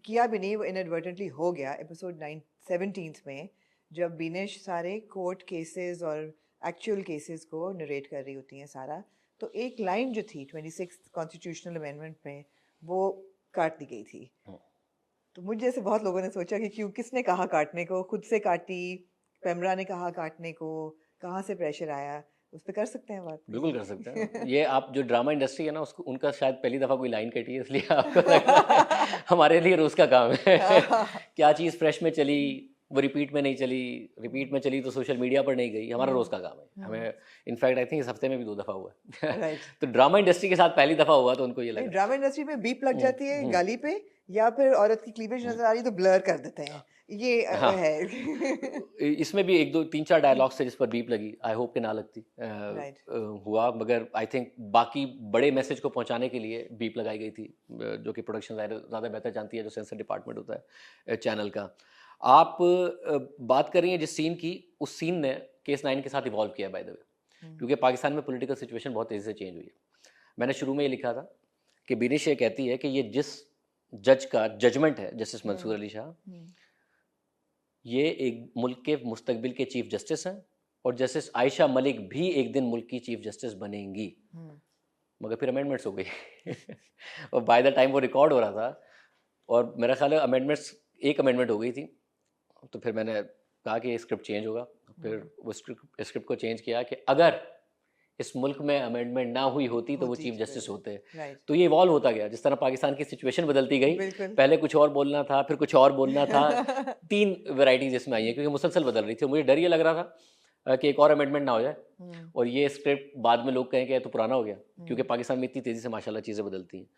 किया भी नहीं, वो इनएडवर्टेंटली हो गया एपिसोड 17 में, जब बिनेश सारे कोर्ट केसेस और एक्चुअल केसेस को नरेट कर रही होती हैं सारा, तो एक लाइन जो थी 26 कॉन्स्टिट्यूशनल अमेंडमेंट में वो काट दी गई थी। तो मुझे जैसे बहुत लोगों ने सोचा कि क्यों, किसने कहा काटने को, खुद से काटी, पेमरा ने कहा काटने को, कहाँ से प्रेशर आया, उस पर कर सकते हैं बात? बिल्कुल कर सकते हैं। ये आप जो ड्रामा इंडस्ट्री है ना, उसको उनका शायद पहली दफ़ा कोई लाइन कटी है, इसलिए आपको लग रहा है हमारे लिए रोज़ का काम है क्या चीज़ फ्रेश में चली वो रिपीट में नहीं चली, रिपीट में चली तो सोशल मीडिया पर नहीं गई, हमारा रोज़ का काम है। हमें इनफैक्ट आई थिंक इस हफ्ते में भी 2 दफ़ा हुआ है राइट। तो ड्रामा इंडस्ट्री के साथ पहली दफ़ा हुआ तो उनको ये लगा। ड्रामा इंडस्ट्री में बीप लग जाती है गाली पे, या फिर औरत की क्लीवेज नजर आ रही है तो ब्लर कर देते हैं, ये हाँ है। इसमें भी 1 2 3 4 डायलॉग्स थे जिस पर बीप लगी, आई होप कि ना लगती राइट। हुआ, मगर आई थिंक बाकी बड़े मैसेज को पहुंचाने के लिए बीप लगाई गई थी, जो कि प्रोडक्शन ज़्यादा बेहतर जानती है, जो सेंसर डिपार्टमेंट होता है चैनल का। आप बात कर रही हैं जिस सीन की, उस सीन ने केस 9 के साथ इवॉल्व किया बाय द वे, क्योंकि पाकिस्तान में पॉलिटिकल सिचुएशन बहुत तेज़ी से चेंज हुई है। मैंने शुरू में ये लिखा था कि बिनिश ये कहती है कि ये जिस जज का जजमेंट है, जस्टिस मंसूर अली शाह, ये एक मुल्क के मुस्तकबिल के चीफ जस्टिस हैं, और जस्टिस आयशा मलिक भी एक दिन मुल्क की चीफ जस्टिस बनेंगी। मगर फिर अमेंडमेंट्स हो गई और बाय द टाइम वो रिकॉर्ड हो रहा था, और मेरा ख्याल है अमेंडमेंट्स, एक अमेंडमेंट हो गई थी, तो फिर मैंने कहा कि स्क्रिप्ट चेंज होगा। फिर वो स्क्रिप्ट को चेंज किया कि अगर इस मुल्क में अमेंडमेंट ना हुई होती तो वो चीफ जस्टिस होते। तो ये इवॉल्व होता गया, जिस तरह पाकिस्तान की सिचुएशन बदलती गई, पहले कुछ और बोलना था, फिर कुछ और बोलना था 3 वैरायटीज इसमें आई है, क्योंकि मुसलसल बदल रही थी। मुझे डर ये लग रहा था कि एक और अमेंडमेंट ना हो जाए और ये स्क्रिप्ट बाद में लोग कहें कि तो पुराना हो गया, क्योंकि पाकिस्तान में इतनी तेज़ी से माशाल्लाह चीज़ें बदलती हैं।